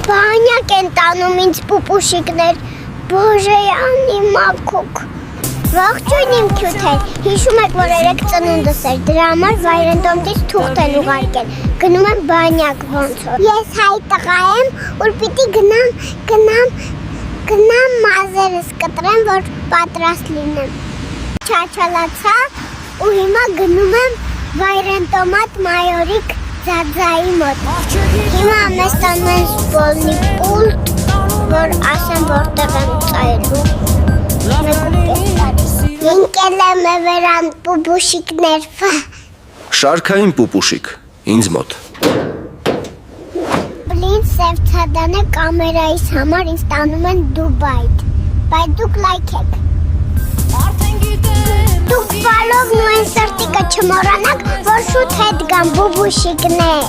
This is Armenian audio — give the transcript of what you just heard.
Բանյակ են տանում ինձ պուպուշիկներ, բոժեյանի մաքուկ։ Ողջույն իմ քյութեր, հիշում եք, որ երեք ծնունդս էր, դրա համար վայրենտոմտից թուղթ են ուղարկել, գնում եմ բանյակ ոնց որ։ Ես հայ տղա եմ, որ պիտի գնամ մազերս կտրեմ, որ պատրաստ լինեմ։ Չաչալացա ու հիմա գնում եմ վայրենտոմատ մայորիկ ձաձայի մոտ։ Հիմա մեզ տանում են սպոլնի պուլտ, որ ասեմ որտեղ եմ ծայելու։ Ինկել եմ վերան պուպուշիկներ։ Շարքային պուպուշիկ, ինձ մոտ։ Բլին Սևցադանը կամերայիս համար ինձ տանում են Դուբայ, բայց դուք լայք եք։ Դուք ֆալովն ու են սրտիկը չմոռանաք, որ շուտ հետ գան պուպուշիկներ։